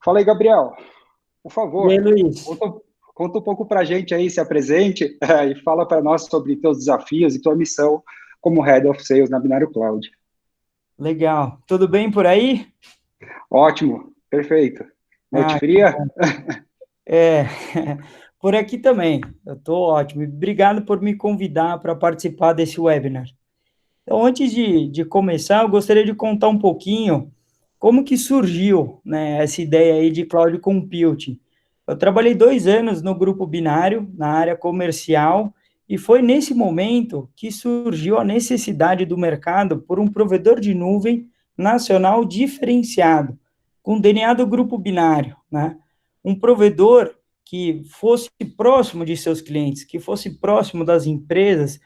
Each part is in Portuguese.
Fala aí, Gabriel. Por E aí, favor, Luiz? conta, conta um pouco para a gente aí, se apresente e fala para nós sobre teus desafios e tua missão como Head of Sales na Binário Cloud. Legal. Tudo bem por aí? Ótimo, perfeito. Noite Ah, que fria? bom. É, por aqui também. Eu estou ótimo. E obrigado por me convidar para participar desse webinar. Então, antes de começar, eu gostaria de contar um pouquinho como que surgiu, né, essa ideia aí de cloud computing. Eu trabalhei 2 anos no grupo Binário, na área comercial, e foi nesse momento que surgiu a necessidade do mercado por um provedor de nuvem nacional diferenciado, com DNA do grupo Binário, né? Um provedor que fosse próximo de seus clientes, que fosse próximo das empresas,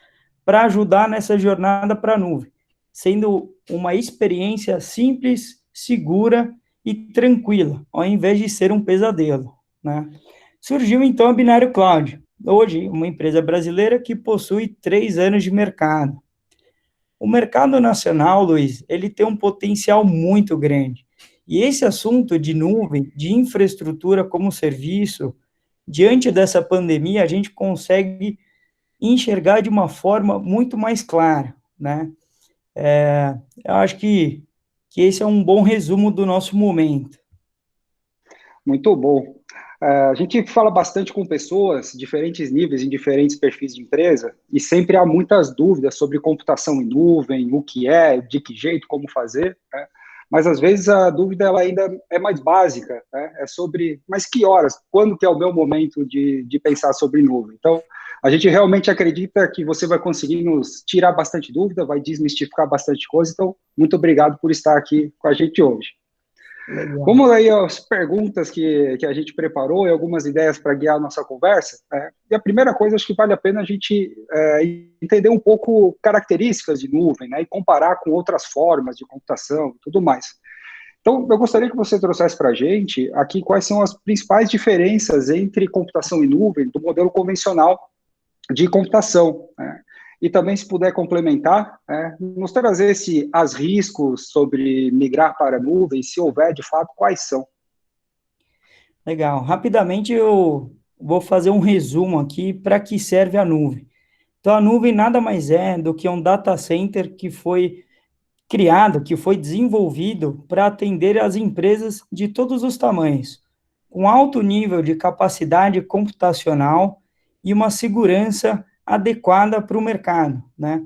para ajudar nessa jornada para a nuvem, sendo uma experiência simples, segura e tranquila, ao invés de ser um pesadelo, né? Surgiu então a Binário Cloud, hoje uma empresa brasileira que possui 3 anos de mercado. O mercado nacional, Luiz, ele tem um potencial muito grande. E esse assunto de nuvem, de infraestrutura como serviço, diante dessa pandemia, a gente consegue enxergar de uma forma muito mais clara, né? Eu acho que esse é um bom resumo do nosso momento. Muito bom. A gente fala bastante com pessoas, diferentes níveis, em diferentes perfis de empresa, e sempre há muitas dúvidas sobre computação em nuvem, o que é, de que jeito, como fazer, né? Mas às vezes a dúvida ela ainda é mais básica, né? É sobre, mas que horas, quando que é o meu momento de pensar sobre nuvem? Então, a gente realmente acredita que você vai conseguir nos tirar bastante dúvida, vai desmistificar bastante coisa, então, muito obrigado por estar aqui com a gente hoje. Legal. Vamos aí às perguntas que a gente preparou e algumas ideias para guiar a nossa conversa. Né? E a primeira coisa, acho que vale a pena a gente entender um pouco características de nuvem, né? E comparar com outras formas de computação e tudo mais. Então, eu gostaria que você trouxesse para a gente aqui quais são as principais diferenças entre computação em nuvem do modelo convencional de computação, né? E também, se puder complementar, nos trazer as riscos sobre migrar para a nuvem, se houver, de fato, quais são. Legal. Rapidamente eu vou fazer um resumo aqui para que serve a nuvem. Então, a nuvem nada mais é do que um data center que foi criado, que foi desenvolvido para atender as empresas de todos os tamanhos, com alto nível de capacidade computacional e uma segurança adequada para o mercado, né?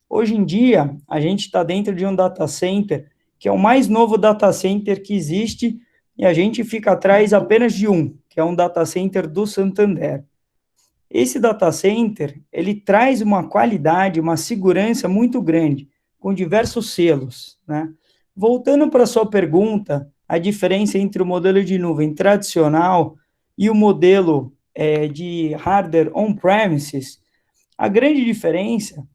Hoje em dia, a gente está dentro de um data center, que é o mais novo data center que existe, e a gente fica atrás apenas de um, que é um data center do Santander. Esse data center, ele traz uma qualidade, uma segurança muito grande, com diversos selos, né? Voltando para a sua pergunta, a diferença entre o modelo de nuvem tradicional e o modelo de hardware on-premises, a grande diferença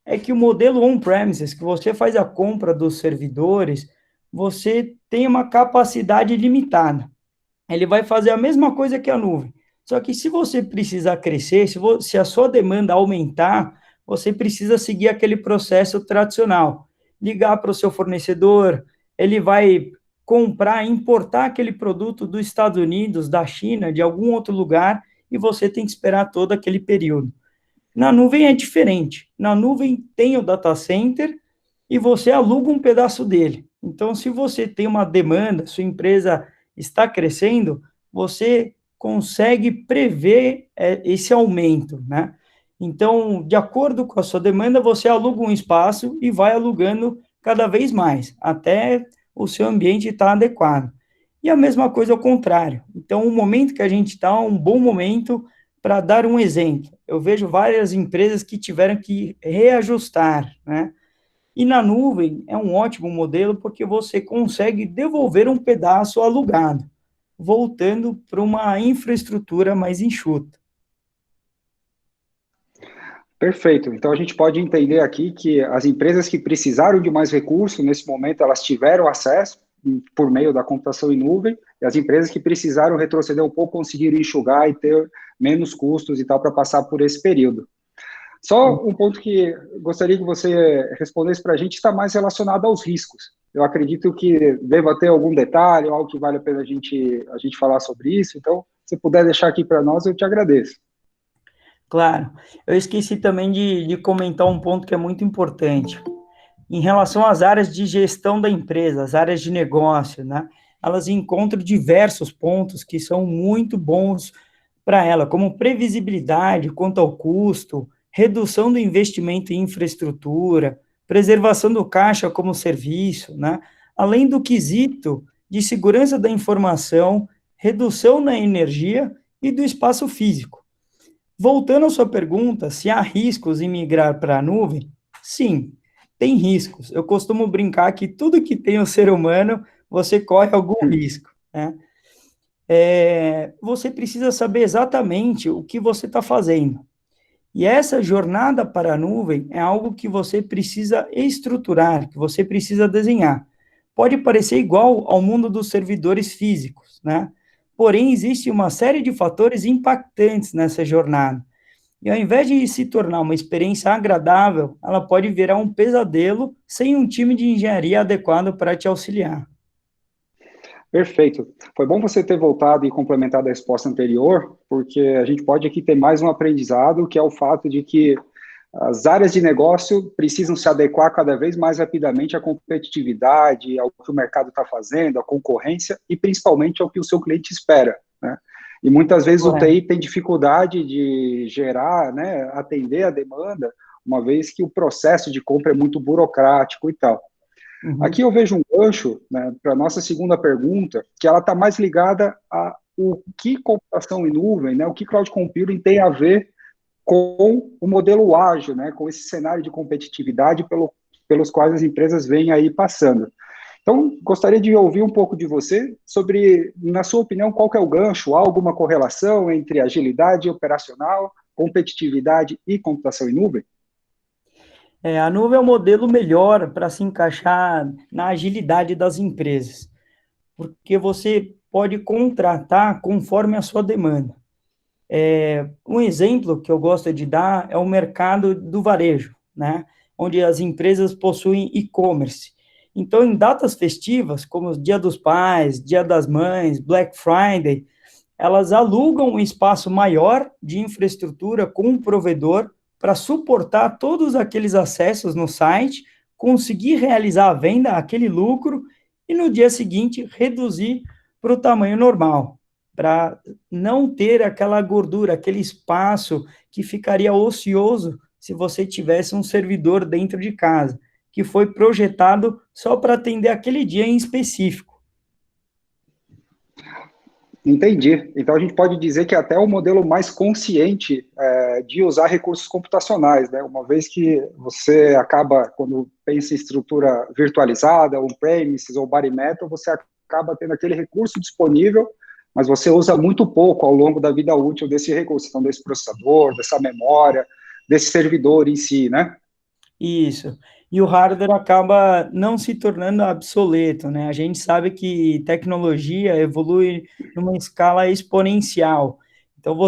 é que o modelo on-premises, que você faz a compra dos servidores, você tem uma capacidade limitada. Ele vai fazer a mesma coisa que a nuvem. Só que se você precisar crescer, se a sua demanda aumentar, você precisa seguir aquele processo tradicional. Ligar para o seu fornecedor, ele vai comprar, importar aquele produto dos Estados Unidos, da China, de algum outro lugar, e você tem que esperar todo aquele período. Na nuvem é diferente. Na nuvem tem o data center e você aluga um pedaço dele. Então, se você tem uma demanda, sua empresa está crescendo, você consegue prever esse aumento, né? Então, de acordo com a sua demanda, você aluga um espaço e vai alugando cada vez mais, até o seu ambiente estar adequado. E a mesma coisa ao contrário. Então, o momento que a gente está é um bom momento para dar um exemplo. Eu vejo várias empresas que tiveram que reajustar, né? E na nuvem é um ótimo modelo porque você consegue devolver um pedaço alugado, voltando para uma infraestrutura mais enxuta. Perfeito. Então, a gente pode entender aqui que as empresas que precisaram de mais recursos, nesse momento, elas tiveram acesso por meio da computação em nuvem, e as empresas que precisaram retroceder um pouco conseguiram enxugar e ter menos custos e tal para passar por esse período. Só um ponto que gostaria que você respondesse para a gente está mais relacionado aos riscos. eu acredito que deva ter algum detalhe, algo que vale a pena a gente falar sobre isso. Então, se puder deixar aqui para nós, eu te agradeço. Claro, eu esqueci também de comentar um ponto que é muito importante. Em relação às áreas de gestão da empresa, as áreas de negócio, né? Elas encontram diversos pontos que são muito bons para ela, como previsibilidade quanto ao custo, redução do investimento em infraestrutura, preservação do caixa como serviço, né? Além do quesito de segurança da informação, redução na energia e do espaço físico. Voltando à sua pergunta, se há riscos em migrar para a nuvem? Sim, tem riscos. Eu costumo brincar que tudo que tem o ser humano, você corre algum risco, né? Você precisa saber exatamente o que você está fazendo. E essa jornada para a nuvem é algo que você precisa estruturar, que você precisa desenhar. Pode parecer igual ao mundo dos servidores físicos, né? Porém, existe uma série de fatores impactantes nessa jornada. E ao invés de se tornar uma experiência agradável, ela pode virar um pesadelo sem um time de engenharia adequado para te auxiliar. Perfeito. Foi bom você ter voltado e complementado a resposta anterior, porque a gente pode aqui ter mais um aprendizado, que é o fato de que as áreas de negócio precisam se adequar cada vez mais rapidamente à competitividade, ao que o mercado está fazendo, à concorrência e principalmente ao que o seu cliente espera, né? E muitas vezes o Correto. TI tem dificuldade de gerar, né, atender a demanda, uma vez que o processo de compra é muito burocrático e tal. Uhum. Aqui eu vejo um gancho, né, para a nossa segunda pergunta, que ela está mais ligada a o que computação em nuvem, né, o que cloud computing tem a ver com o modelo ágil, né, com esse cenário de competitividade pelos quais as empresas vêm aí passando. Então, gostaria de ouvir um pouco de você sobre, na sua opinião, qual que é o gancho? Há alguma correlação entre agilidade operacional, competitividade e computação em nuvem? A nuvem é o modelo melhor para se encaixar na agilidade das empresas, porque você pode contratar conforme a sua demanda. Um exemplo que eu gosto de dar é o mercado do varejo, né? Onde as empresas possuem e-commerce. Então, em datas festivas, como Dia dos Pais, Dia das Mães, Black Friday, elas alugam um espaço maior de infraestrutura com um provedor para suportar todos aqueles acessos no site, conseguir realizar a venda, aquele lucro, e no dia seguinte reduzir para o tamanho normal, para não ter aquela gordura, aquele espaço que ficaria ocioso se você tivesse um servidor dentro de casa, que foi projetado só para atender aquele dia em específico. Entendi. Então a gente pode dizer que até o modelo mais consciente de usar recursos computacionais, né? Uma vez que você acaba, quando pensa em estrutura virtualizada, on-premises ou bare metal, você acaba tendo aquele recurso disponível, mas você usa muito pouco ao longo da vida útil desse recurso, então desse processador, dessa memória, desse servidor em si, né? Isso. E o hardware acaba não se tornando obsoleto, né? A gente sabe que tecnologia evolui numa escala exponencial. Então,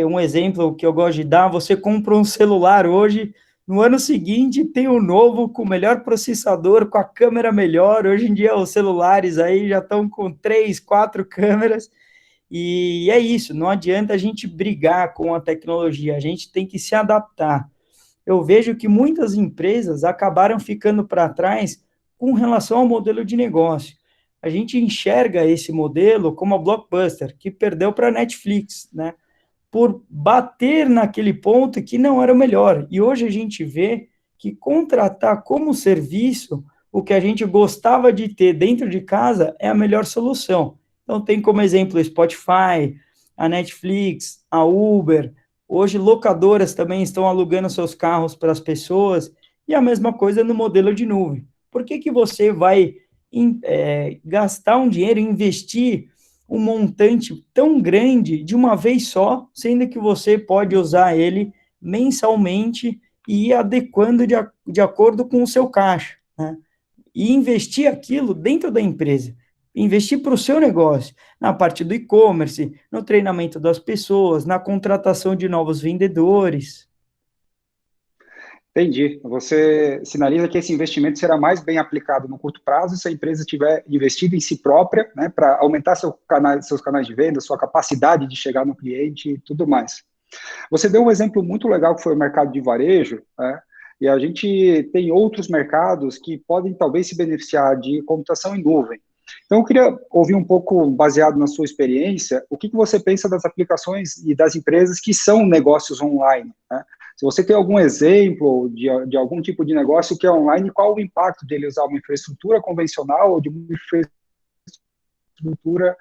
um exemplo que eu gosto de dar, você compra um celular hoje, no ano seguinte tem um novo com o melhor processador, com a câmera melhor. Hoje em dia os celulares aí já estão com 3, 4 câmeras. E é isso, não adianta a gente brigar com a tecnologia, a gente tem que se adaptar. Eu vejo que muitas empresas acabaram ficando para trás com relação ao modelo de negócio. A gente enxerga esse modelo como a Blockbuster, que perdeu para a Netflix, né? Por bater naquele ponto que não era o melhor. E hoje a gente vê que contratar como serviço o que a gente gostava de ter dentro de casa é a melhor solução. Então, tem como exemplo o Spotify, a Netflix, a Uber. Hoje, locadoras também estão alugando seus carros para as pessoas, e a mesma coisa no modelo de nuvem. Por que que você vai gastar um dinheiro, investir um montante tão grande de uma vez só, sendo que você pode usar ele mensalmente e ir adequando de acordo com o seu caixa, né? E investir aquilo dentro da empresa, investir para o seu negócio, na parte do e-commerce, no treinamento das pessoas, na contratação de novos vendedores. Entendi. Você sinaliza que esse investimento será mais bem aplicado no curto prazo se a empresa tiver investido em si própria, né, para aumentar seus canais de venda, sua capacidade de chegar no cliente e tudo mais. Você deu um exemplo muito legal que foi o mercado de varejo, né? E a gente tem outros mercados que podem talvez se beneficiar de computação em nuvem. Então, eu queria ouvir um pouco, baseado na sua experiência, o que você pensa das aplicações e das empresas que são negócios online, né? Se você tem algum exemplo de algum tipo de negócio que é online, qual o impacto dele usar uma infraestrutura convencional ou de uma infraestrutura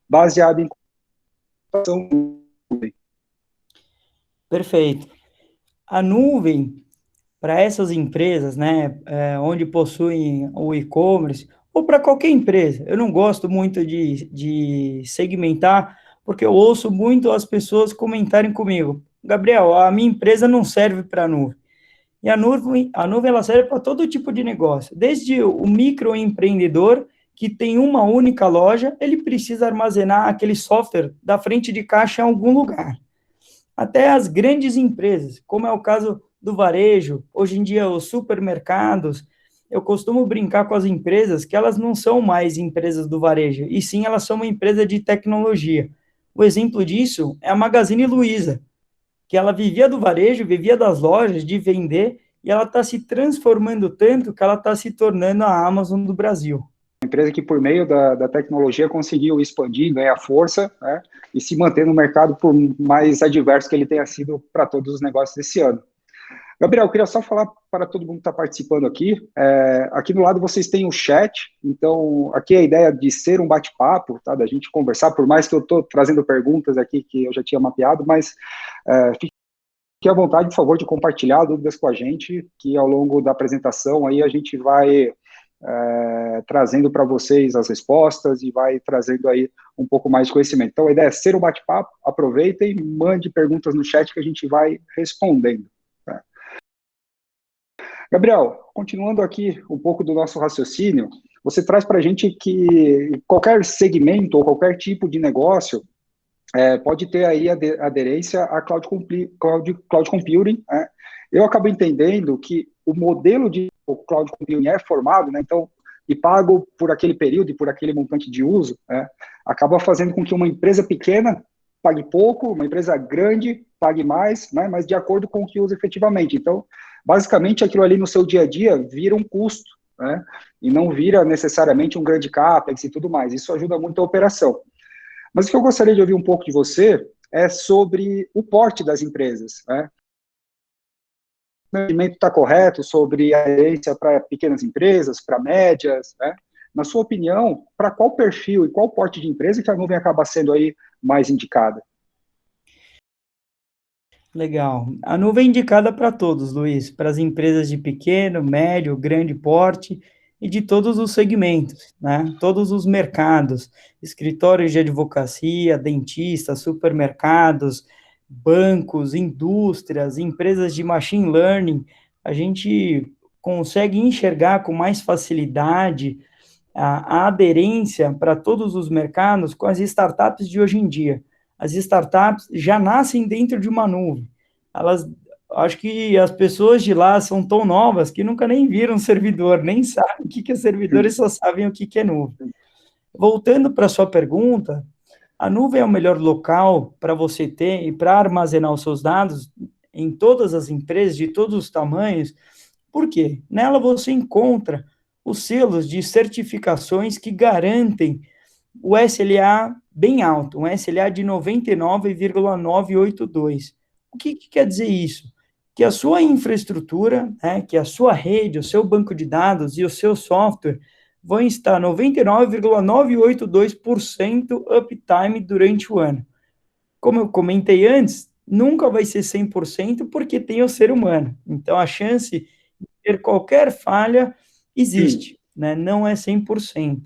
baseada em computação em nuvem? Perfeito. A nuvem, para essas empresas, né, onde possuem o e-commerce, ou para qualquer empresa, eu não gosto muito de segmentar, porque eu ouço muito as pessoas comentarem comigo, Gabriel, a minha empresa não serve para a nuvem. E a nuvem ela serve para todo tipo de negócio, desde o microempreendedor, que tem uma única loja, ele precisa armazenar aquele software da frente de caixa em algum lugar, até as grandes empresas, como é o caso do varejo, hoje em dia os supermercados, eu costumo brincar com as empresas que elas não são mais empresas do varejo, e sim elas são uma empresa de tecnologia. O exemplo disso é a Magazine Luiza, que ela vivia do varejo, vivia das lojas, de vender, e ela está se transformando tanto que ela está se tornando a Amazon do Brasil. Uma empresa que, por meio da tecnologia, conseguiu expandir, ganhar força, né, e se manter no mercado, por mais adverso que ele tenha sido para todos os negócios desse ano. Gabriel, eu queria só falar para todo mundo que está participando aqui. Aqui do lado vocês têm o chat, então aqui a ideia de ser um bate-papo, tá, da gente conversar, por mais que eu estou trazendo perguntas aqui que eu já tinha mapeado, mas fique à vontade, por favor, de compartilhar dúvidas com a gente, que ao longo da apresentação aí a gente vai trazendo para vocês as respostas e vai trazendo aí um pouco mais de conhecimento. Então a ideia é ser um bate-papo, aproveitem, mande perguntas no chat que a gente vai respondendo. Tá? Gabriel, continuando aqui um pouco do nosso raciocínio, você traz para a gente que qualquer segmento ou qualquer tipo de negócio pode ter aí aderência a cloud computing. Né? Eu acabo entendendo que o modelo de cloud computing é formado, né? Então, e pago por aquele período e por aquele montante de uso, né? Acaba fazendo com que uma empresa pequena pague pouco, uma empresa grande pague mais, né? Mas de acordo com o que usa efetivamente. Então, basicamente, aquilo ali no seu dia a dia vira um custo, né? E não vira necessariamente um grande CAPEX e tudo mais. Isso ajuda muito a operação. Mas o que eu gostaria de ouvir um pouco de você é sobre o porte das empresas, né? O entendimento está correto sobre a aderência para pequenas empresas, para médias, né? Na sua opinião, para qual perfil e qual porte de empresa que a nuvem acaba sendo aí mais indicada? Legal. A nuvem é indicada para todos, Luiz, para as empresas de pequeno, médio, grande porte e de todos os segmentos, né? Todos os mercados, escritórios de advocacia, dentistas, supermercados, bancos, indústrias, empresas de machine learning, a gente consegue enxergar com mais facilidade a aderência para todos os mercados com as startups de hoje em dia. As startups já nascem dentro de uma nuvem. Elas, acho que as pessoas de lá são tão novas que nunca nem viram um servidor, nem sabem o que é servidor e só sabem o que é nuvem. Voltando para a sua pergunta, a nuvem é o melhor local para você ter e para armazenar os seus dados em todas as empresas, de todos os tamanhos. Por quê? Nela você encontra os selos de certificações que garantem o SLA bem alto, um SLA de 99,982. O que quer dizer isso? Que a sua infraestrutura, né, que a sua rede, o seu banco de dados e o seu software vão estar 99,982% uptime durante o ano. Como eu comentei antes, nunca vai ser 100% porque tem o ser humano. Então, a chance de ter qualquer falha existe, né? Não é 100%.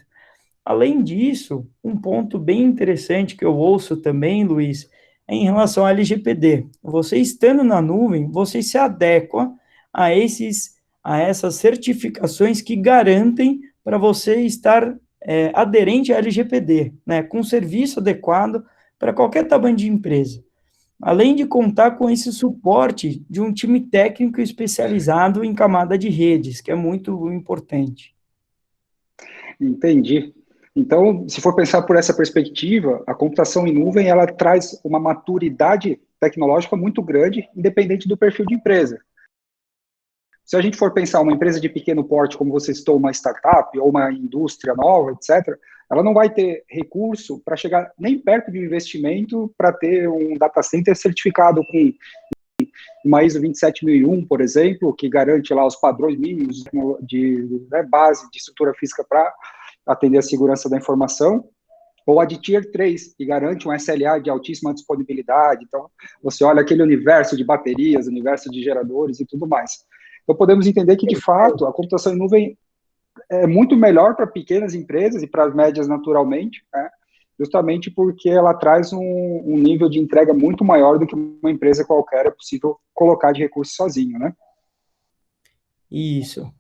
Além disso, um ponto bem interessante que eu ouço também, Luiz, é em relação ao LGPD. Você estando na nuvem, você se adequa a essas certificações que garantem para você estar aderente à LGPD, né, com serviço adequado para qualquer tamanho de empresa. além de contar com esse suporte de um time técnico especializado em camada de redes, que é muito importante. Entendi. Então, se for pensar por essa perspectiva, a computação em nuvem ela traz uma maturidade tecnológica muito grande, independente do perfil de empresa. Se a gente for pensar uma empresa de pequeno porte, como você citou, uma startup ou uma indústria nova, etc., ela não vai ter recurso para chegar nem perto de um investimento para ter um data center certificado com uma ISO 27001, por exemplo, que garante lá os padrões mínimos de base de estrutura física para atender a segurança da informação, ou a de Tier 3, que garante um SLA de altíssima disponibilidade. Então, você olha aquele universo de baterias, universo de geradores e tudo mais. Então, podemos entender que, de fato, a computação em nuvem é muito melhor para pequenas empresas e para as médias naturalmente, né? Justamente porque ela traz um nível de entrega muito maior do que uma empresa qualquer é possível colocar de recurso sozinho, né? Isso.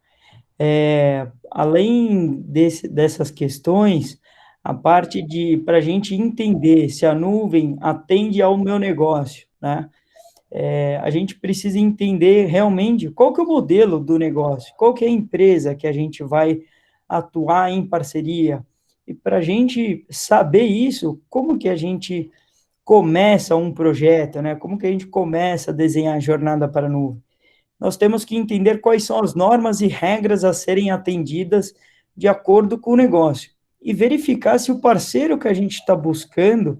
Além dessas questões, a parte de, para a gente entender se a nuvem atende ao meu negócio, né? A gente precisa entender realmente qual que é o modelo do negócio, qual que é a empresa que a gente vai atuar em parceria. E para a gente saber isso, como que a gente começa um projeto, né? Como que a gente começa a desenhar a jornada para a nuvem? Nós temos que entender quais são as normas e regras a serem atendidas de acordo com o negócio e verificar se o parceiro que a gente está buscando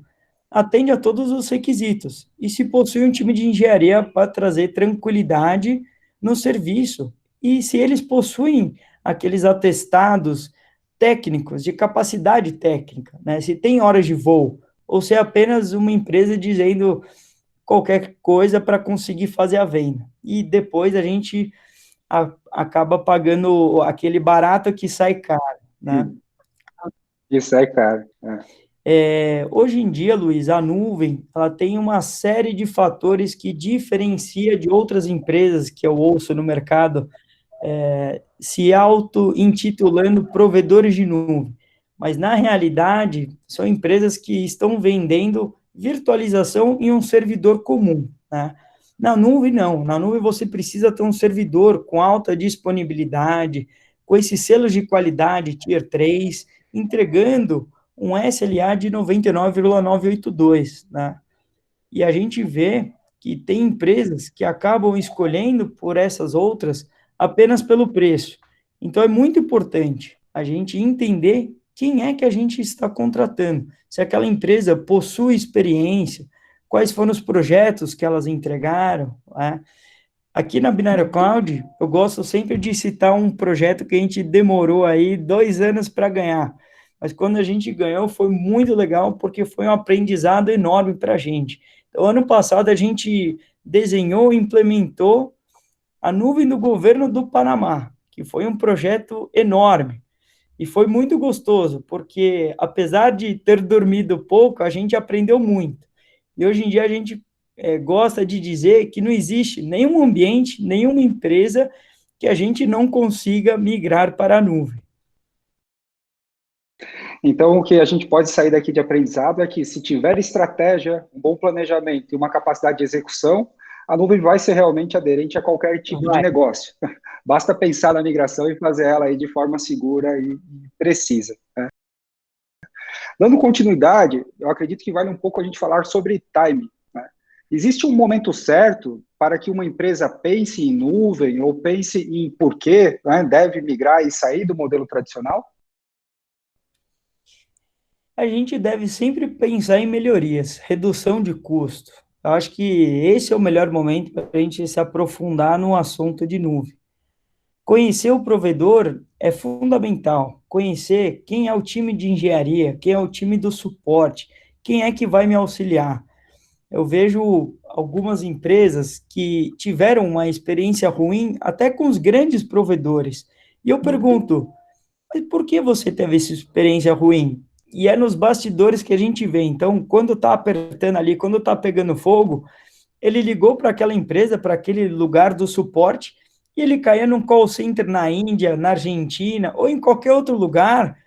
atende a todos os requisitos e se possui um time de engenharia para trazer tranquilidade no serviço e se eles possuem aqueles atestados técnicos de capacidade técnica, né? Se tem horas de voo ou se é apenas uma empresa dizendo qualquer coisa para conseguir fazer a venda. E depois a gente acaba pagando aquele barato que sai caro, né? Isso é, cara. Hoje em dia, Luiz, a nuvem, ela tem uma série de fatores que diferencia de outras empresas que eu ouço no mercado, se auto-intitulando provedores de nuvem. Mas, na realidade, são empresas que estão vendendo virtualização em um servidor comum, né? Na nuvem, não. Na nuvem, você precisa ter um servidor com alta disponibilidade, com esses selos de qualidade Tier 3, entregando um SLA de 99,982, né? E a gente vê que tem empresas que acabam escolhendo por essas outras apenas pelo preço. Então, é muito importante a gente entender quem é que a gente está contratando, se aquela empresa possui experiência, quais foram os projetos que elas entregaram, né? Aqui na Binário Cloud, eu gosto sempre de citar um projeto que a gente demorou aí 2 anos para ganhar, mas quando a gente ganhou foi muito legal, porque foi um aprendizado enorme para a gente. Então, ano passado, a gente desenhou e implementou a nuvem do governo do Panamá, que foi um projeto enorme. E foi muito gostoso, porque apesar de ter dormido pouco, a gente aprendeu muito. E hoje em dia a gente gosta de dizer que não existe nenhum ambiente, nenhuma empresa que a gente não consiga migrar para a nuvem. Então, o que a gente pode sair daqui de aprendizado é que se tiver estratégia, um bom planejamento e uma capacidade de execução, a nuvem vai ser realmente aderente a qualquer tipo de negócio. Basta pensar na migração e fazer ela aí de forma segura e precisa, né? Dando continuidade, eu acredito que vale um pouco a gente falar sobre timing, né? Existe um momento certo para que uma empresa pense em nuvem ou pense em por que, né, deve migrar e sair do modelo tradicional? A gente deve sempre pensar em melhorias, redução de custo. Eu acho que esse é o melhor momento para a gente se aprofundar no assunto de nuvem. Conhecer o provedor é fundamental. Conhecer quem é o time de engenharia, quem é o time do suporte, quem é que vai me auxiliar. Eu vejo algumas empresas que tiveram uma experiência ruim até com os grandes provedores. E eu pergunto, mas por que você teve essa experiência ruim? E é nos bastidores que a gente vê. Então, quando está apertando ali, quando está pegando fogo, ele ligou para aquela empresa, para aquele lugar do suporte, e ele caía num call center na Índia, na Argentina, ou em qualquer outro lugar,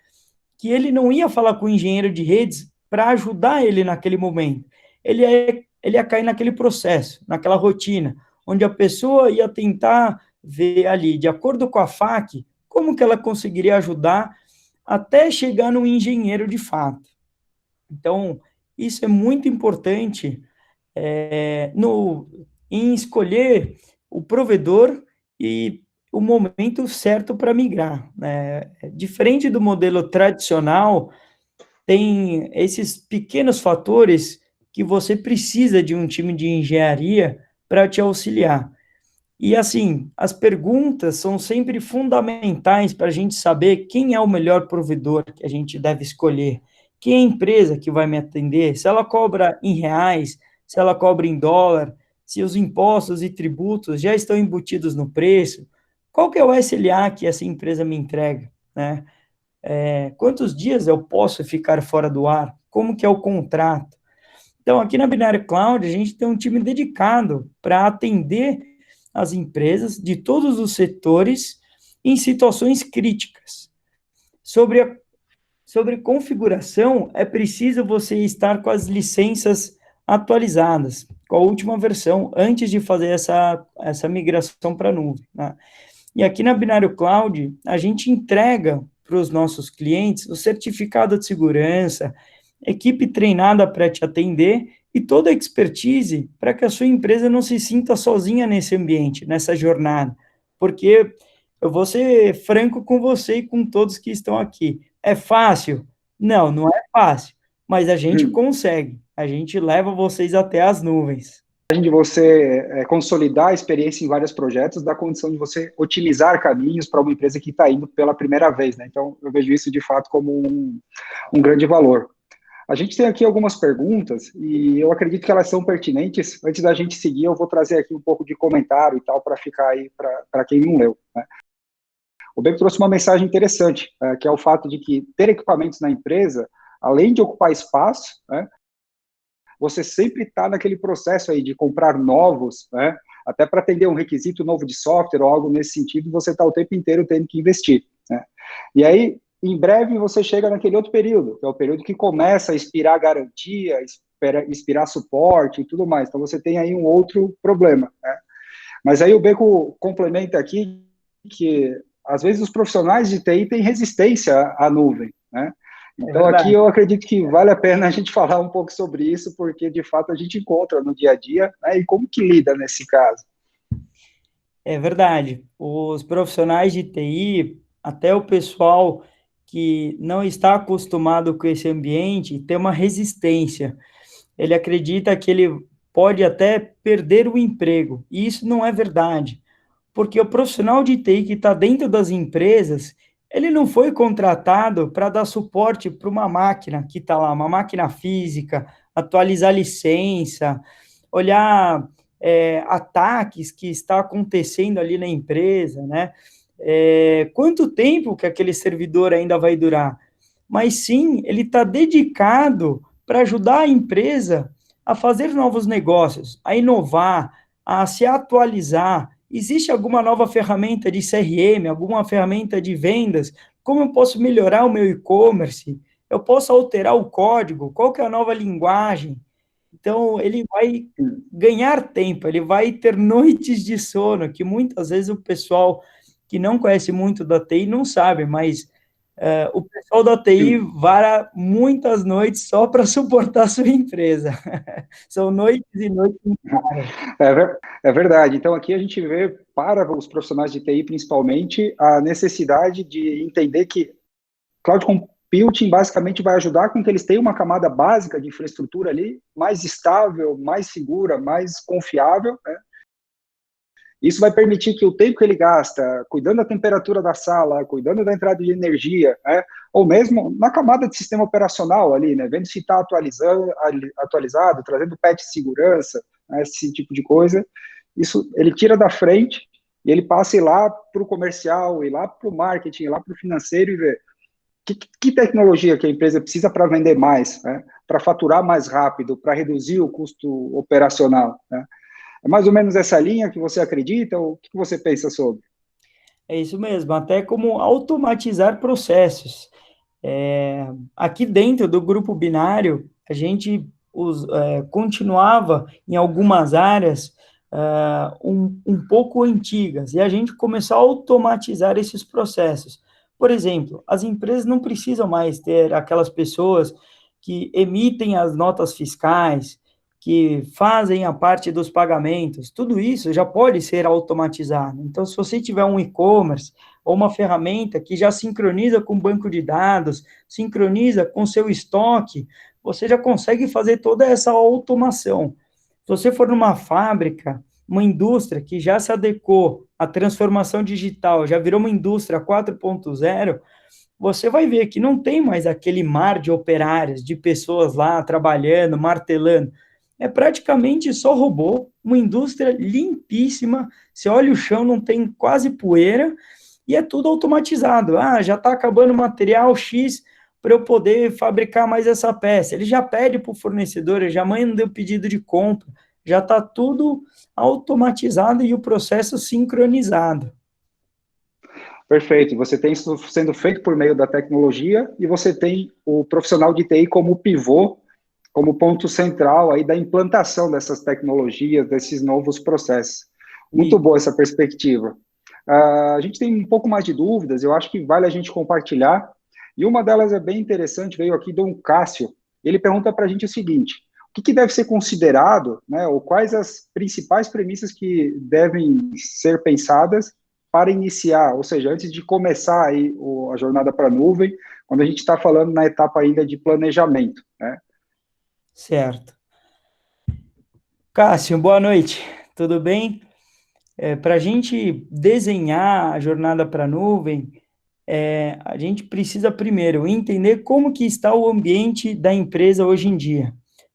que ele não ia falar com o engenheiro de redes para ajudar ele naquele momento. Ele ia ele ia cair naquele processo, naquela rotina, onde a pessoa ia tentar ver ali, de acordo com a FAQ, como que ela conseguiria ajudar até chegar no engenheiro de fato. Então, isso é muito importante em escolher o provedor e o momento certo para migrar, né? Diferente do modelo tradicional, tem esses pequenos fatores que você precisa de um time de engenharia para te auxiliar. E assim, as perguntas são sempre fundamentais para a gente saber quem é o melhor provedor que a gente deve escolher, quem é a empresa que vai me atender, se ela cobra em reais, se ela cobra em dólar, se os impostos e tributos já estão embutidos no preço, qual que é o SLA que essa empresa me entrega, né? Quantos dias eu posso ficar fora do ar? Como que é o contrato? Então, aqui na Binário Cloud, a gente tem um time dedicado para atender as empresas de todos os setores em situações críticas. Sobre configuração, é preciso você estar com as licenças atualizadas, com a última versão, antes de fazer essa migração para a nuvem, né? E aqui na Binário Cloud, a gente entrega para os nossos clientes o certificado de segurança, equipe treinada para te atender e toda a expertise para que a sua empresa não se sinta sozinha nesse ambiente, nessa jornada. Porque eu vou ser franco com você e com todos que estão aqui. É fácil? Não, não é fácil, mas a gente consegue. A gente leva vocês até as nuvens. De você consolidar a experiência em vários projetos, dá condição de você otimizar caminhos para uma empresa que está indo pela primeira vez, né? Então, eu vejo isso de fato como um grande valor. A gente tem aqui algumas perguntas e eu acredito que elas são pertinentes. Antes da gente seguir, eu vou trazer aqui um pouco de comentário e tal para ficar aí para quem não leu, né? O Beco trouxe uma mensagem interessante, que é o fato de que ter equipamentos na empresa, além de ocupar espaço, né, você sempre está naquele processo aí de comprar novos, né? Até para atender um requisito novo de software ou algo nesse sentido, você está o tempo inteiro tendo que investir, né? E aí, em breve, você chega naquele outro período, que é o período que começa a expirar garantia, expirar suporte e tudo mais. Então, você tem aí um outro problema, né? Mas aí o Beco complementa aqui que, às vezes, os profissionais de TI têm resistência à nuvem, né? Então, aqui eu acredito que vale a pena a gente falar um pouco sobre isso, porque, de fato, a gente encontra no dia a dia, né, e como que lida nesse caso. É verdade. Os profissionais de TI, até o pessoal que não está acostumado com esse ambiente, tem uma resistência. Ele acredita que ele pode até perder o emprego, e isso não é verdade. Porque o profissional de TI que está dentro das empresas, ele não foi contratado para dar suporte para uma máquina que está lá, uma máquina física, atualizar licença, olhar ataques que está acontecendo ali na empresa, né? Quanto tempo que aquele servidor ainda vai durar? Mas sim, ele está dedicado para ajudar a empresa a fazer novos negócios, a inovar, a se atualizar. Existe alguma nova ferramenta de CRM, alguma ferramenta de vendas? Como eu posso melhorar o meu e-commerce? Eu posso alterar o código? Qual que é a nova linguagem? Então, ele vai ganhar tempo, ele vai ter noites de sono, que muitas vezes o pessoal que não conhece muito da TI não sabe, mas o pessoal da TI vara muitas noites só para suportar a sua empresa. São noites e noites. É verdade. Então, aqui a gente vê, para os profissionais de TI, principalmente, a necessidade de entender que Cloud Computing basicamente vai ajudar com que eles tenham uma camada básica de infraestrutura ali mais estável, mais segura, mais confiável, né? Isso vai permitir que o tempo que ele gasta cuidando da temperatura da sala, cuidando da entrada de energia, né, ou mesmo na camada de sistema operacional ali, né, vendo se está atualizado, trazendo patch de segurança, né, esse tipo de coisa, isso ele tira da frente e ele passa a ir lá para o comercial, ir lá para o marketing, ir lá para o financeiro e ver que tecnologia que a empresa precisa para vender mais, né, para faturar mais rápido, para reduzir o custo operacional, né? É mais ou menos essa linha que você acredita, ou o que você pensa sobre? É isso mesmo, até como automatizar processos. Aqui dentro do grupo binário, a gente continuava em algumas áreas um pouco antigas, e a gente começou a automatizar esses processos. Por exemplo, as empresas não precisam mais ter aquelas pessoas que emitem as notas fiscais, que fazem a parte dos pagamentos, tudo isso já pode ser automatizado. Então, se você tiver um e-commerce ou uma ferramenta que já sincroniza com o banco de dados, sincroniza com seu estoque, você já consegue fazer toda essa automação. Se você for numa fábrica, uma indústria que já se adequou à transformação digital, já virou uma indústria 4.0, você vai ver que não tem mais aquele mar de operários, de pessoas lá trabalhando, martelando. É praticamente só robô, uma indústria limpíssima. Você olha o chão, não tem quase poeira, e é tudo automatizado. Ah, já está acabando o material X para eu poder fabricar mais essa peça. Ele já pede para o fornecedor, ele já manda o pedido de compra, já está tudo automatizado e o processo sincronizado. Perfeito. Você tem isso sendo feito por meio da tecnologia e você tem o profissional de TI como pivô, como ponto central aí da implantação dessas tecnologias, desses novos processos. Muito boa essa perspectiva. A gente tem um pouco mais de dúvidas, eu acho que vale a gente compartilhar, e uma delas é bem interessante, veio aqui do Cássio. Ele pergunta para a gente o seguinte: o que deve ser considerado, né, ou quais as principais premissas que devem ser pensadas para iniciar, ou seja, antes de começar aí a jornada para a nuvem, quando a gente está falando na etapa ainda de planejamento, né? Certo. Cássio, boa noite, tudo bem? Para a gente desenhar a jornada para a nuvem, a gente precisa primeiro entender como que está o ambiente da empresa hoje em dia.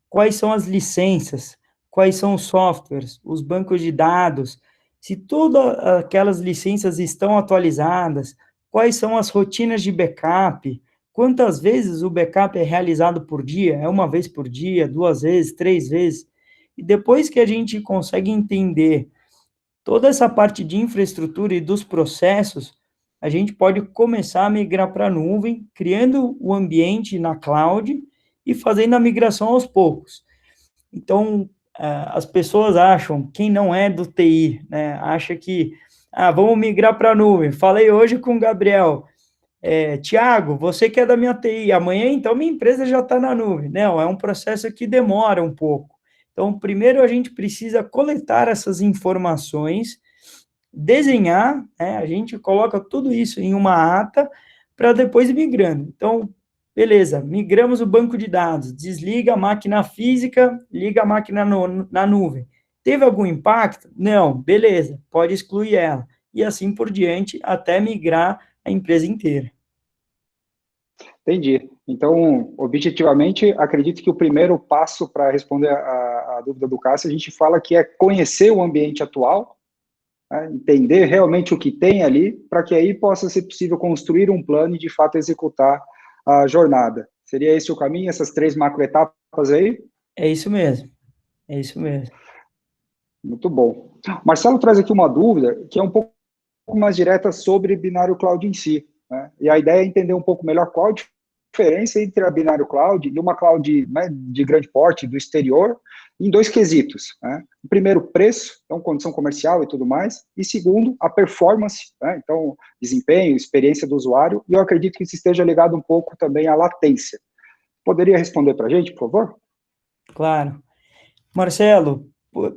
Quais são as licenças, quais são os softwares, os bancos de dados, se todas aquelas licenças estão atualizadas, quais são as rotinas de backup, quantas vezes o backup é realizado por dia, é uma vez por dia, 2 vezes, 3 vezes, e depois que a gente consegue entender toda essa parte de infraestrutura e dos processos, a gente pode começar a migrar para a nuvem, criando o ambiente na cloud e fazendo a migração aos poucos. Então, as pessoas acham, quem não é do TI, né, acha que, vamos migrar para a nuvem. Falei hoje com o Gabriel, Tiago, você que é da minha TI, amanhã então minha empresa já está na nuvem. Não, é um processo que demora um pouco. Então, primeiro a gente precisa coletar essas informações, desenhar, né, a gente coloca tudo isso em uma ata para depois ir migrando. Então, beleza, migramos o banco de dados, desliga a máquina física, liga a máquina na nuvem. Teve algum impacto? Não, beleza, pode excluir ela. E assim por diante, até migrar a empresa inteira. Entendi. Então, objetivamente, acredito que o primeiro passo para responder a dúvida do Cássio, a gente fala que é conhecer o ambiente atual, né, entender realmente o que tem ali, para que aí possa ser possível construir um plano e, de fato, executar a jornada. Seria esse o caminho, essas 3 macroetapas aí? É isso mesmo, é isso mesmo. Muito bom. Marcelo traz aqui uma dúvida que é um pouco mais direta sobre binário cloud em si, né? E a ideia é entender um pouco melhor qual a diferença entre a binário cloud e uma cloud, né, de grande porte do exterior, em 2 quesitos, né? O primeiro, preço, então condição comercial e tudo mais, e segundo, a performance, né? Então desempenho, experiência do usuário, e eu acredito que isso esteja ligado um pouco também à latência. Poderia responder para a gente, por favor? Claro. Marcelo,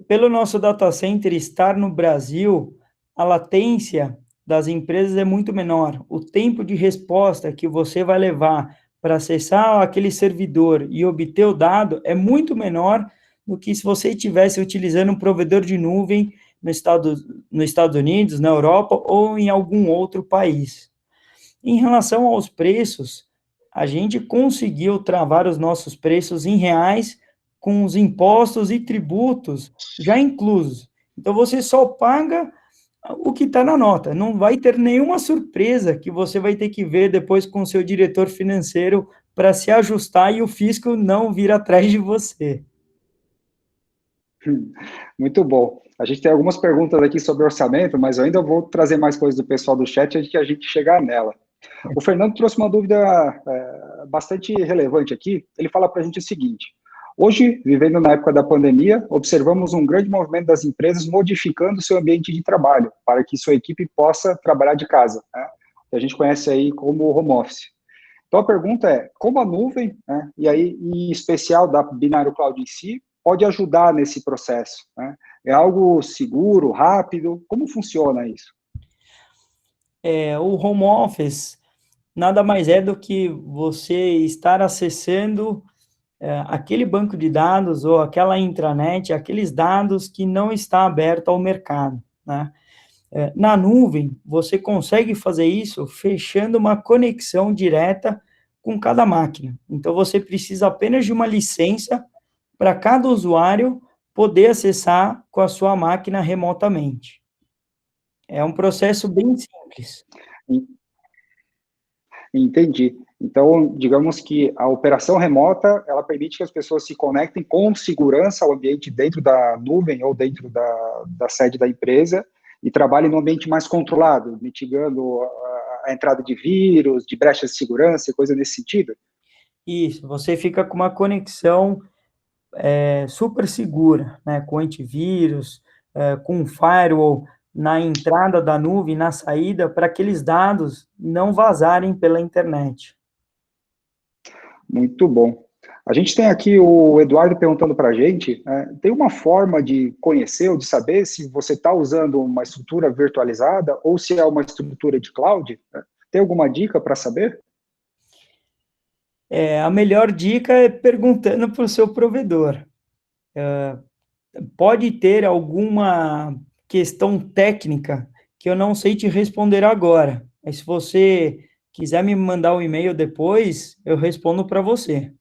pelo nosso data center estar no Brasil, a latência das empresas é muito menor. O tempo de resposta que você vai levar para acessar aquele servidor e obter o dado é muito menor do que se você estivesse utilizando um provedor de nuvem nos Estados Unidos, na Europa ou em algum outro país. Em relação aos preços, a gente conseguiu travar os nossos preços em reais com os impostos e tributos já inclusos. Então, você só paga o que está na nota. Não vai ter nenhuma surpresa que você vai ter que ver depois com o seu diretor financeiro para se ajustar e o fisco não vir atrás de você. Muito bom. A gente tem algumas perguntas aqui sobre orçamento, mas eu ainda vou trazer mais coisas do pessoal do chat antes de a gente chegar nela. O Fernando trouxe uma dúvida bastante relevante aqui. Ele fala para a gente o seguinte: Hoje, vivendo na época da pandemia, observamos um grande movimento das empresas modificando seu ambiente de trabalho para que sua equipe possa trabalhar de casa, né? Que a gente conhece aí como home office. Então, a pergunta é, como a nuvem, né, e aí, em especial da Binário Cloud em si, pode ajudar nesse processo, né? É algo seguro, rápido? Como funciona isso? O home office nada mais é do que você estar acessando aquele banco de dados ou aquela intranet, aqueles dados que não está aberto ao mercado, né? Na nuvem, você consegue fazer isso fechando uma conexão direta com cada máquina. Então, você precisa apenas de uma licença para cada usuário poder acessar com a sua máquina remotamente. É um processo bem simples. Entendi. Então, digamos que a operação remota, ela permite que as pessoas se conectem com segurança ao ambiente dentro da nuvem ou dentro da sede da empresa e trabalhem num ambiente mais controlado, mitigando a entrada de vírus, de brechas de segurança e coisa nesse sentido. Isso, você fica com uma conexão super segura, né, com antivírus, com firewall na entrada da nuvem, na saída, para aqueles dados não vazarem pela internet. Muito bom. A gente tem aqui o Eduardo perguntando para a gente, tem uma forma de conhecer ou de saber se você está usando uma estrutura virtualizada ou se é uma estrutura de cloud? Tem alguma dica para saber? A melhor dica é perguntando para o seu provedor. Pode ter alguma questão técnica que eu não sei te responder agora, mas se você quiser me mandar um e-mail depois, eu respondo para você.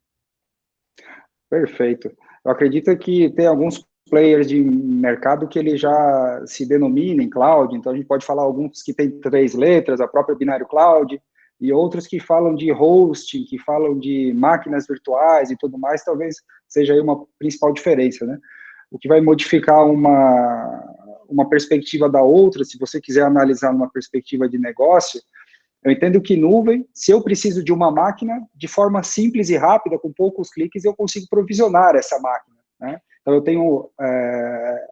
Perfeito. Eu acredito que tem alguns players de mercado que ele já se denomina em cloud, então a gente pode falar alguns que têm 3 letras, a própria Binário Cloud, e outros que falam de hosting, que falam de máquinas virtuais e tudo mais, talvez seja aí uma principal diferença, né? O que vai modificar uma perspectiva da outra, se você quiser analisar numa perspectiva de negócio, eu entendo que nuvem, se eu preciso de uma máquina, de forma simples e rápida, com poucos cliques, eu consigo provisionar essa máquina, né? Então, eu tenho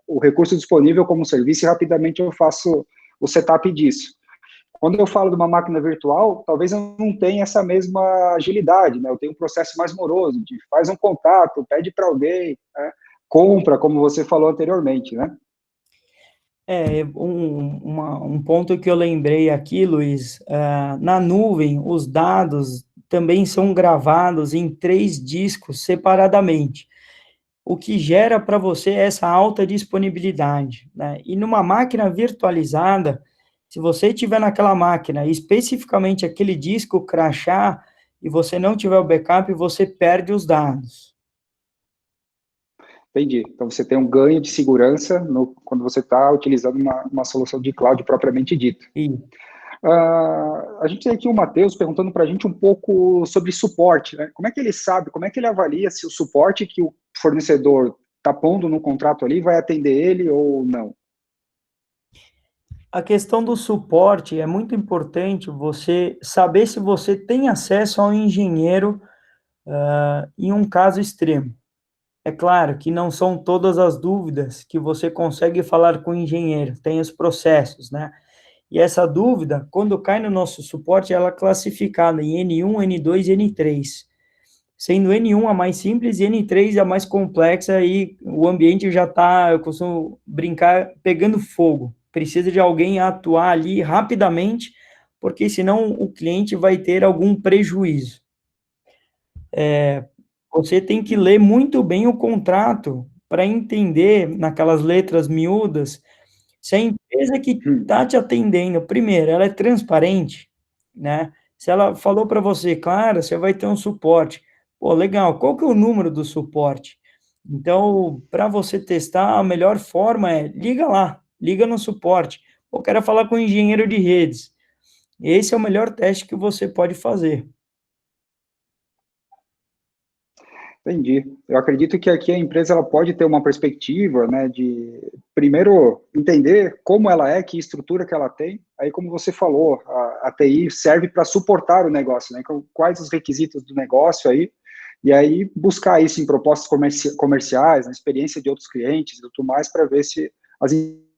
o recurso disponível como serviço e rapidamente eu faço o setup disso. Quando eu falo de uma máquina virtual, talvez eu não tenha essa mesma agilidade, né? Eu tenho um processo mais moroso, de faz um contato, pede para alguém, né? Compra, como você falou anteriormente, né? Um ponto que eu lembrei aqui, Luiz, na nuvem, os dados também são gravados em 3 discos separadamente, o que gera para você essa alta disponibilidade, né? E numa máquina virtualizada, se você tiver naquela máquina, especificamente aquele disco crashar, e você não tiver o backup, você perde os dados. Entendi. Então, você tem um ganho de segurança quando você está utilizando uma solução de cloud propriamente dita. A gente tem aqui o Matheus perguntando para a gente um pouco sobre suporte, né? Como é que ele sabe, como é que ele avalia se o suporte que o fornecedor está pondo no contrato ali vai atender ele ou não? A questão do suporte é muito importante você saber se você tem acesso ao engenheiro em um caso extremo. É claro que não são todas as dúvidas que você consegue falar com o engenheiro, tem os processos, né? E essa dúvida, quando cai no nosso suporte, ela é classificada em N1, N2 e N3. Sendo N1 a mais simples e N3 a mais complexa, e o ambiente já está, eu costumo brincar, pegando fogo. Precisa de alguém atuar ali rapidamente, porque senão o cliente vai ter algum prejuízo. Você tem que ler muito bem o contrato para entender, naquelas letras miúdas, se a empresa que está te atendendo, primeiro, ela é transparente, né? Se ela falou para você, claro, você vai ter um suporte. Pô, legal, qual que é o número do suporte? Então, para você testar, a melhor forma é liga lá, liga no suporte. Ou quero falar com o engenheiro de redes. Esse é o melhor teste que você pode fazer. Entendi. Eu acredito que aqui a empresa ela pode ter uma perspectiva, né, de primeiro entender como ela é, que estrutura que ela tem. Aí, como você falou, a TI serve para suportar o negócio, né? Quais os requisitos do negócio aí? E aí buscar isso em propostas comerciais, na experiência de outros clientes e tudo mais, para ver se as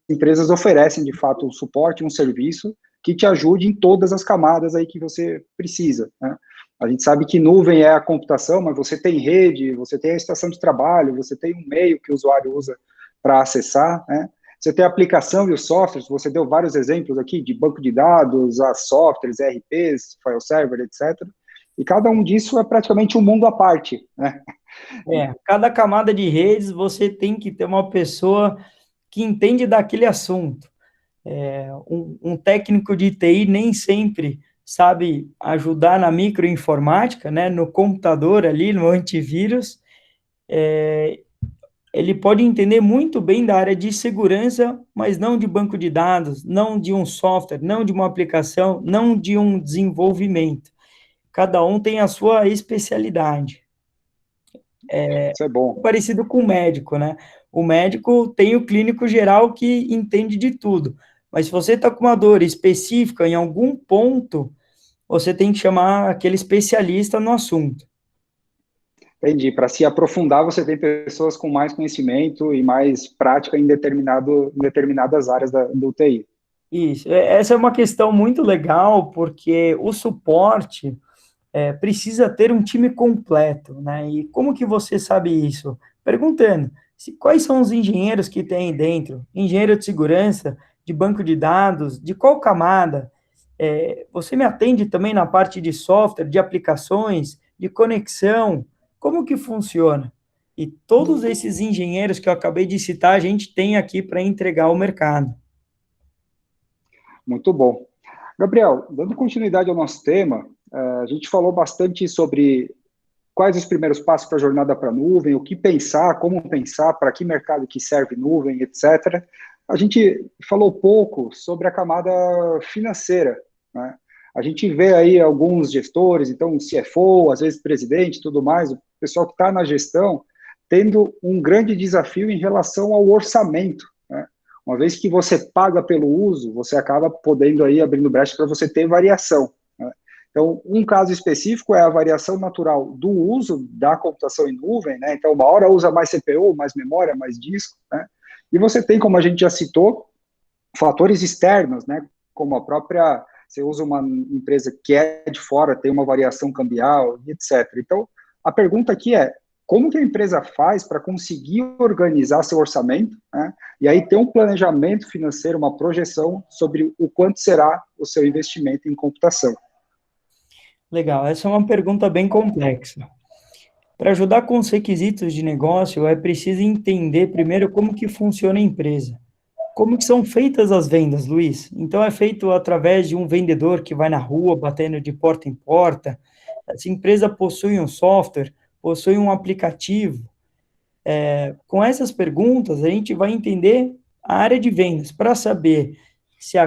empresas oferecem, de fato, um suporte, um serviço que te ajude em todas as camadas aí que você precisa, né? A gente sabe que nuvem é a computação, mas você tem rede, você tem a estação de trabalho, você tem um meio que o usuário usa para acessar, né? Você tem a aplicação e os softwares, você deu vários exemplos aqui de banco de dados, a softwares, ERPs, file server, etc. E cada um disso é praticamente um mundo à parte, né? Cada camada de redes você tem que ter uma pessoa que entende daquele assunto. Um técnico de TI nem sempre sabe ajudar na microinformática, né, no computador ali, no antivírus. Ele pode entender muito bem da área de segurança, mas não de banco de dados, não de um software, não de uma aplicação, não de um desenvolvimento. Cada um tem a sua especialidade. Isso é bom. Parecido com o médico, né? O médico tem o clínico geral que entende de tudo, mas se você está com uma dor específica em algum ponto, você tem que chamar aquele especialista no assunto. Entendi. Para se aprofundar, você tem pessoas com mais conhecimento e mais prática em determinadas áreas do TI. Isso. Essa é uma questão muito legal, porque o suporte precisa ter um time completo, né? E como que você sabe isso? Perguntando quais são os engenheiros que tem dentro, engenheiro de segurança, de banco de dados, de qual camada? Você me atende também na parte de software, de aplicações, de conexão, como que funciona? E todos esses engenheiros que eu acabei de citar, a gente tem aqui para entregar ao mercado. Muito bom. Gabriel, dando continuidade ao nosso tema, a gente falou bastante sobre quais os primeiros passos para a jornada para a nuvem, o que pensar, como pensar, para que mercado que serve nuvem, etc. A gente falou pouco sobre a camada financeira, né? A gente vê aí alguns gestores, então CFO, às vezes presidente, tudo mais, o pessoal que está na gestão, tendo um grande desafio em relação ao orçamento, né? Uma vez que você paga pelo uso, você acaba podendo aí abrindo brecha para você ter variação, né? Então, um caso específico é a variação natural do uso da computação em nuvem, né? Então, uma hora usa mais CPU, mais memória, mais disco, né? E você tem, como a gente já citou, fatores externos, né? Como a própria, você usa uma empresa que é de fora, tem uma variação cambial, etc. Então, a pergunta aqui é, como que a empresa faz para conseguir organizar seu orçamento, né? E aí ter um planejamento financeiro, uma projeção sobre o quanto será o seu investimento em computação? Legal, essa é uma pergunta bem complexa. Para ajudar com os requisitos de negócio, é preciso entender primeiro como que funciona a empresa. Como que são feitas as vendas, Luiz? Então, é feito através de um vendedor que vai na rua, batendo de porta em porta. Essa empresa possui um software, possui um aplicativo. Com essas perguntas, a gente vai entender a área de vendas, para saber se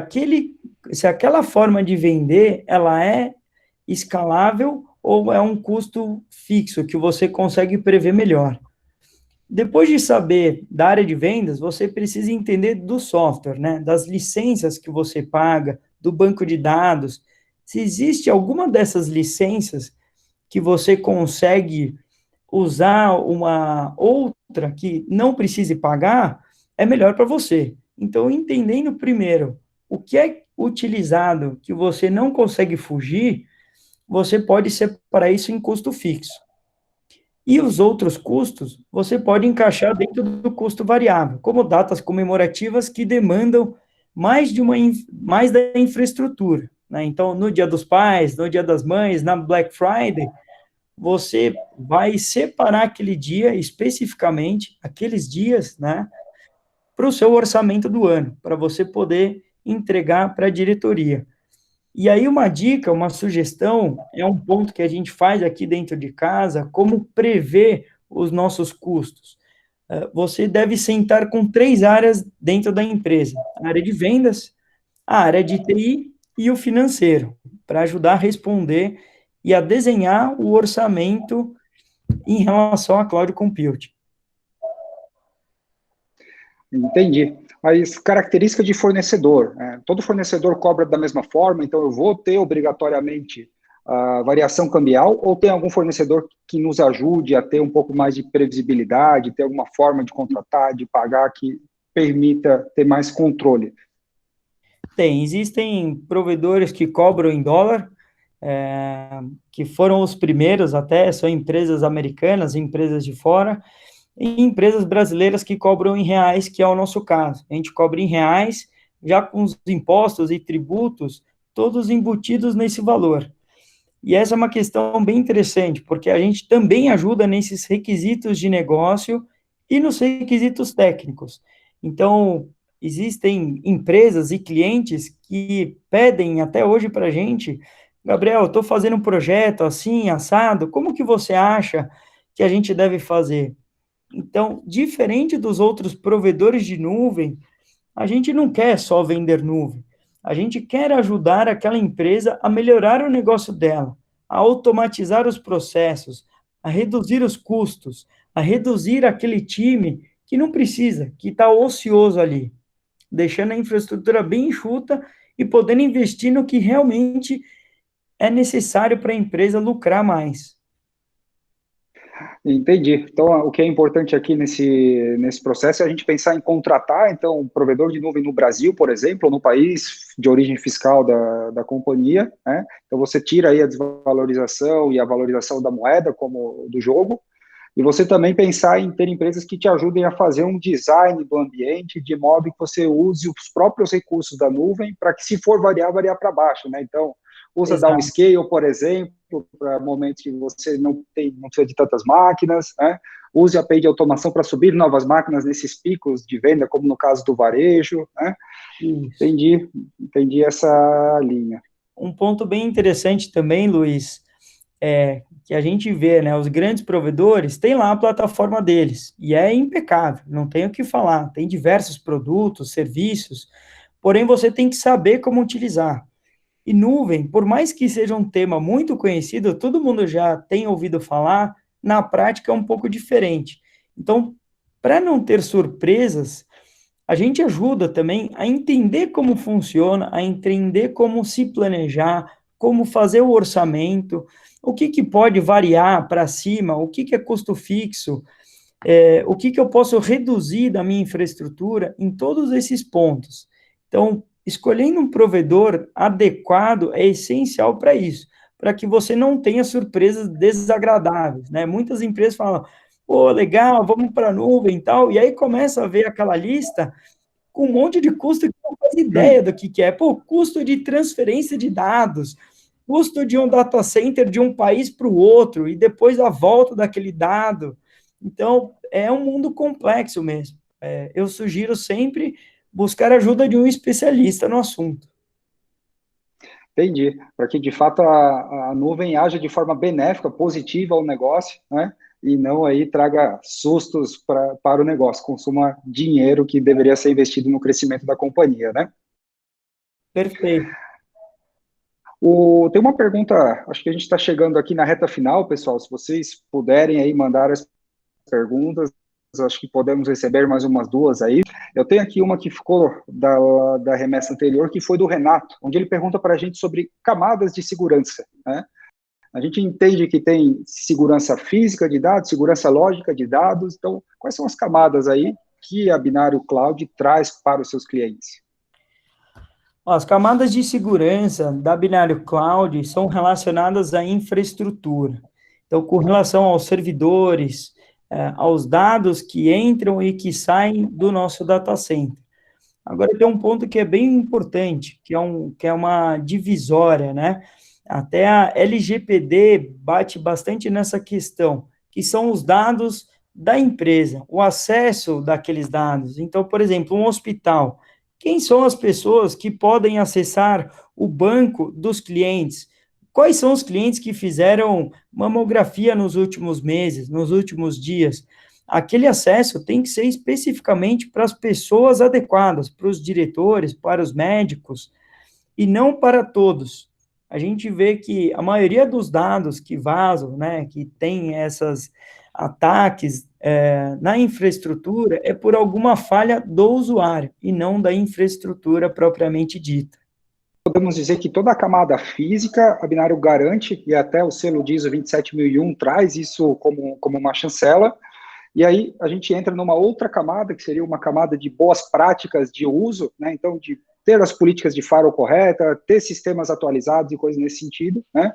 aquela forma de vender, ela é escalável ou é um custo fixo que você consegue prever melhor. Depois de saber da área de vendas, você precisa entender do software, né? Das licenças que você paga, do banco de dados. Se existe alguma dessas licenças que você consegue usar uma outra que não precise pagar, é melhor para você. Então, entendendo primeiro o que é utilizado que você não consegue fugir, você pode separar isso em custo fixo. E os outros custos, você pode encaixar dentro do custo variável, como datas comemorativas que demandam mais da infraestrutura, né? Então, no Dia dos Pais, no Dia das Mães, na Black Friday, você vai separar aquele dia especificamente, aqueles dias, né, para o seu orçamento do ano, para você poder entregar para a diretoria. E aí, uma dica, uma sugestão, é um ponto que a gente faz aqui dentro de casa, como prever os nossos custos. Você deve sentar com 3 áreas dentro da empresa: a área de vendas, a área de TI e o financeiro, para ajudar a responder e a desenhar o orçamento em relação à cloud computing. Entendi. Mas característica de fornecedor, né? Todo fornecedor cobra da mesma forma, então eu vou ter obrigatoriamente a variação cambial, ou tem algum fornecedor que nos ajude a ter um pouco mais de previsibilidade, ter alguma forma de contratar, de pagar que permita ter mais controle? Existem provedores que cobram em dólar, que foram os primeiros até, são empresas americanas, empresas de fora, e empresas brasileiras que cobram em reais, que é o nosso caso. A gente cobra em reais, já com os impostos e tributos, todos embutidos nesse valor. E essa é uma questão bem interessante, porque a gente também ajuda nesses requisitos de negócio e nos requisitos técnicos. Então, existem empresas e clientes que pedem até hoje para a gente: Gabriel, estou fazendo um projeto assim, assado, como que você acha que a gente deve fazer? Então, diferente dos outros provedores de nuvem, a gente não quer só vender nuvem. A gente quer ajudar aquela empresa a melhorar o negócio dela, a automatizar os processos, a reduzir os custos, a reduzir aquele time que não precisa, que está ocioso ali, deixando a infraestrutura bem enxuta e podendo investir no que realmente é necessário para a empresa lucrar mais. Entendi. Então, o que é importante aqui nesse processo é a gente pensar em contratar, então, um provedor de nuvem no Brasil, por exemplo, ou no país de origem fiscal da companhia, né? Então, você tira aí a desvalorização e a valorização da moeda como do jogo, e você também pensar em ter empresas que te ajudem a fazer um design do ambiente de modo que você use os próprios recursos da nuvem para que, se for variar, variar para baixo, né? Então, usa Exato. downscale, por exemplo, para momentos que você não precisa de tantas máquinas, né? Use a API de automação para subir novas máquinas nesses picos de venda, como no caso do varejo, né? Isso. Entendi essa linha. Um ponto bem interessante também, Luiz, que a gente vê, né, os grandes provedores têm lá a plataforma deles, e é impecável, não tem o que falar, tem diversos produtos, serviços, porém você tem que saber como utilizar. E nuvem, por mais que seja um tema muito conhecido, todo mundo já tem ouvido falar, na prática é um pouco diferente. Então, para não ter surpresas, a gente ajuda também a entender como funciona, a entender como se planejar, como fazer o orçamento, o que, que pode variar para cima, o que, que é custo fixo, o que, que eu posso reduzir da minha infraestrutura em todos esses pontos. Então, escolhendo um provedor adequado é essencial para isso, para que você não tenha surpresas desagradáveis, né? Muitas empresas falam: pô, legal, vamos para a nuvem e tal, e aí começa a ver aquela lista com um monte de custo que não faz ideia do que é. Pô, custo de transferência de dados, custo de um data center de um país para o outro, e depois a volta daquele dado. Então, é um mundo complexo mesmo. Eu sugiro sempre buscar a ajuda de um especialista no assunto. Entendi. Para que, de fato, a nuvem haja de forma benéfica, positiva ao negócio, né? E não aí traga sustos para o negócio, consuma dinheiro que deveria ser investido no crescimento da companhia, né? Perfeito. Tem uma pergunta, acho que a gente está chegando aqui na reta final, pessoal. Se vocês puderem aí mandar as perguntas, acho que podemos receber mais umas duas aí. Eu tenho aqui uma que ficou da remessa anterior, que foi do Renato, onde ele pergunta para a gente sobre camadas de segurança, né? A gente entende que tem segurança física de dados, segurança lógica de dados, então, quais são as camadas aí que a Binário Cloud traz para os seus clientes? As camadas de segurança da Binário Cloud são relacionadas à infraestrutura. Então, com relação aos servidores, aos dados que entram e que saem do nosso data center. Agora, tem um ponto que é bem importante, que é uma divisória, né? Até a LGPD bate bastante nessa questão, que são os dados da empresa, o acesso daqueles dados. Então, por exemplo, um hospital. Quem são as pessoas que podem acessar o banco dos clientes? Quais são os clientes que fizeram mamografia nos últimos meses, nos últimos dias? Aquele acesso tem que ser especificamente para as pessoas adequadas, para os diretores, para os médicos, e não para todos. A gente vê que a maioria dos dados que vazam, né, que tem esses ataques na infraestrutura, é por alguma falha do usuário, e não da infraestrutura propriamente dita. podemos dizer que toda a camada física, a Binário garante, e até o selo ISO 27001 traz isso como uma chancela, e aí a gente entra numa outra camada, que seria uma camada de boas práticas de uso, né? Então, de ter as políticas de firewall correta, ter sistemas atualizados e coisas nesse sentido, né?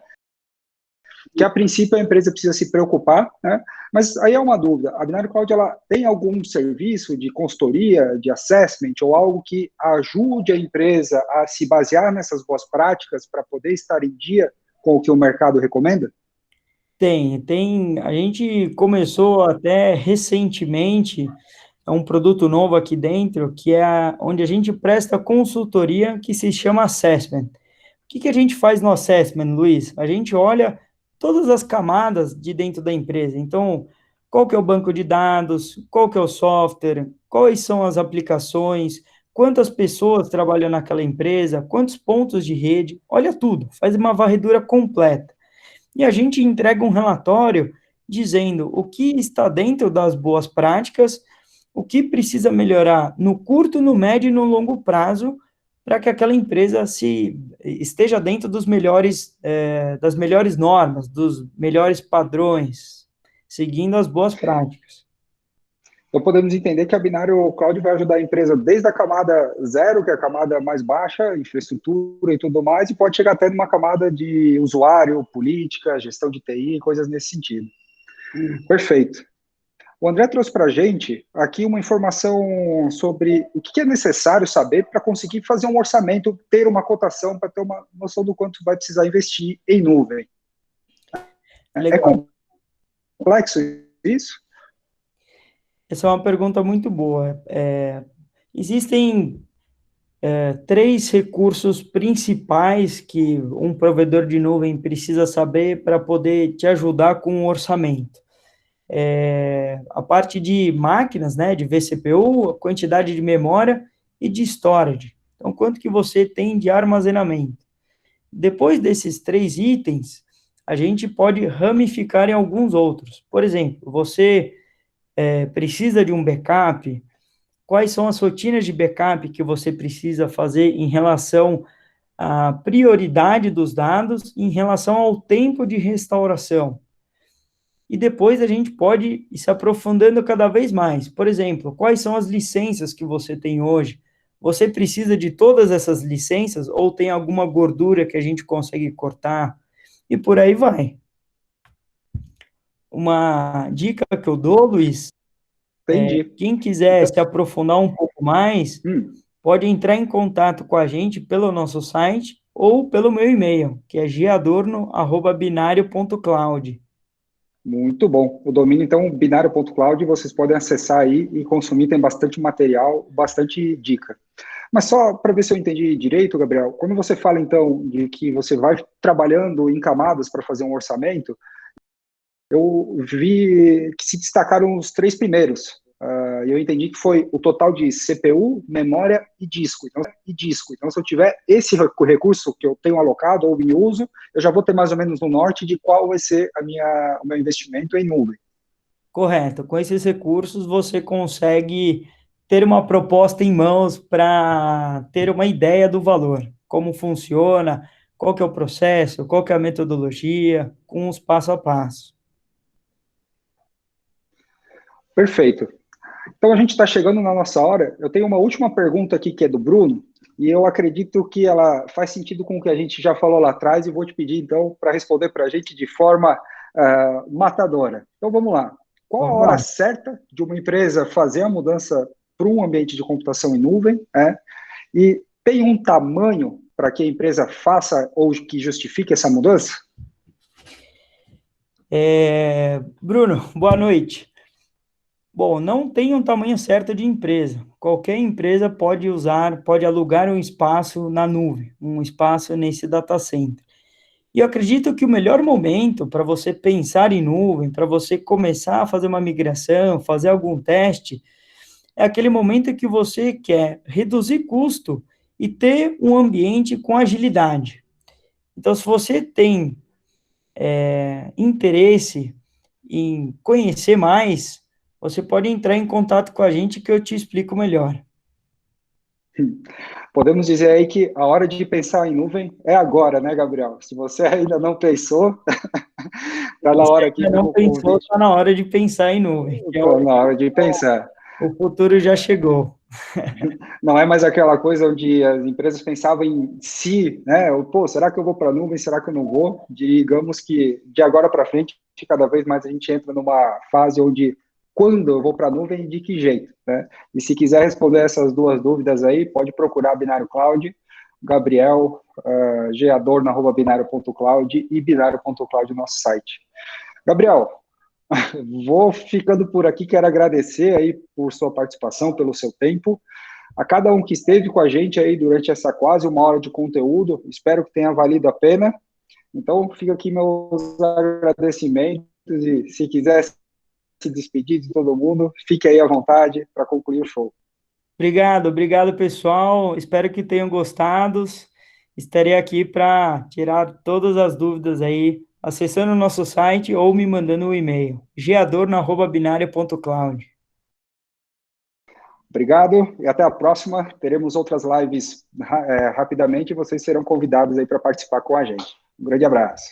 Que a princípio a empresa precisa se preocupar, né? Mas aí é uma dúvida, a Binário Cloud, ela tem algum serviço de consultoria, de assessment, ou algo que ajude a empresa a se basear nessas boas práticas para poder estar em dia com o que o mercado recomenda? Tem. A gente começou até recentemente um produto novo aqui dentro, que é onde a gente presta consultoria, que se chama Assessment. O que a gente faz no Assessment, Luiz? A gente olha todas as camadas de dentro da empresa. Então, qual que é o banco de dados, qual que é o software, quais são as aplicações, quantas pessoas trabalham naquela empresa, quantos pontos de rede, olha tudo, faz uma varredura completa. E a gente entrega um relatório dizendo o que está dentro das boas práticas, o que precisa melhorar no curto, no médio e no longo prazo, para que aquela empresa esteja dentro das melhores normas, dos melhores padrões, seguindo as boas práticas. Então, podemos entender que a Binário Cloud vai ajudar a empresa desde a camada zero, que é a camada mais baixa, infraestrutura e tudo mais, e pode chegar até numa camada de usuário, política, gestão de TI, coisas nesse sentido. Perfeito. O André trouxe para a gente aqui uma informação sobre o que é necessário saber para conseguir fazer um orçamento, ter uma cotação, para ter uma noção do quanto vai precisar investir em nuvem. É Legal. complexo isso? Essa é uma pergunta muito boa. Existem três recursos principais que um provedor de nuvem precisa saber para poder te ajudar com o orçamento. A parte de máquinas, né, de vCPU, a quantidade de memória e de storage. Então, quanto que você tem de armazenamento. Depois desses três itens, a gente pode ramificar em alguns outros. Por exemplo, você precisa de um backup, quais são as rotinas de backup que você precisa fazer em relação à prioridade dos dados, em relação ao tempo de restauração. E depois a gente pode ir se aprofundando cada vez mais. Por exemplo, quais são as licenças que você tem hoje? Você precisa de todas essas licenças ou tem alguma gordura que a gente consegue cortar? E por aí vai. Uma dica que eu dou, Luiz, Entendi. quem quiser se aprofundar um pouco mais, pode entrar em contato com a gente pelo nosso site ou pelo meu e-mail, que é giadorno@binario.cloud. Muito bom. O domínio, então, binário.cloud, vocês podem acessar aí e consumir, tem bastante material, bastante dica. Mas só para ver se eu entendi direito, Gabriel, quando você fala, então, de que você vai trabalhando em camadas para fazer um orçamento, eu vi que se destacaram os três primeiros. Eu entendi que foi o total de CPU, memória e disco. Então, se eu tiver esse recurso que eu tenho alocado ou em uso, eu já vou ter mais ou menos no norte de qual vai ser o meu investimento em nuvem. Correto. Com esses recursos, você consegue ter uma proposta em mãos para ter uma ideia do valor, como funciona, qual que é o processo, qual que é a metodologia, com os passo a passo. Perfeito. Então, a gente está chegando na nossa hora. Eu tenho uma última pergunta aqui, que é do Bruno, e eu acredito que ela faz sentido com o que a gente já falou lá atrás, e vou te pedir, então, para responder para a gente de forma matadora. Então, vamos lá. Qual a Vamos hora lá. certa de uma empresa fazer a mudança para um ambiente de computação em nuvem? E tem um tamanho para que a empresa faça ou que justifique essa mudança? Bruno, boa noite. Bom, não tem um tamanho certo de empresa. Qualquer empresa pode alugar um espaço na nuvem, um espaço nesse data center. E eu acredito que o melhor momento para você pensar em nuvem, para você começar a fazer uma migração, fazer algum teste, é aquele momento que você quer reduzir custo e ter um ambiente com agilidade. Então, se você tem interesse em conhecer mais, você pode entrar em contato com a gente que eu te explico melhor. Podemos dizer aí que a hora de pensar em nuvem é agora, né, Gabriel? Se você ainda não pensou, está na Você hora aqui ainda não como pensou, convite, está na hora de pensar em nuvem, que é está na hora de pensar. o futuro já chegou. Não é mais aquela coisa onde as empresas pensavam em si, né? Pô, será que eu vou para a nuvem? Será que eu não vou? Digamos que de agora para frente, cada vez mais a gente entra numa fase onde quando eu vou para a nuvem, de que jeito, né? E se quiser responder essas duas dúvidas aí, pode procurar Binário Cloud, Gabriel, gadorno@binario.cloud e binario.cloud, nosso site. Gabriel, vou ficando por aqui, quero agradecer aí por sua participação, pelo seu tempo. A cada um que esteve com a gente aí durante essa quase uma hora de conteúdo, espero que tenha valido a pena. Então, fica aqui meus agradecimentos e se quiser se despedir de todo mundo, fique aí à vontade para concluir o show. Obrigado, pessoal. Espero que tenham gostado. Estarei aqui para tirar todas as dúvidas aí, acessando o nosso site ou me mandando um e-mail, geadorno@binario.cloud. Obrigado e até a próxima. Teremos outras lives rapidamente e vocês serão convidados aí para participar com a gente. Um grande abraço.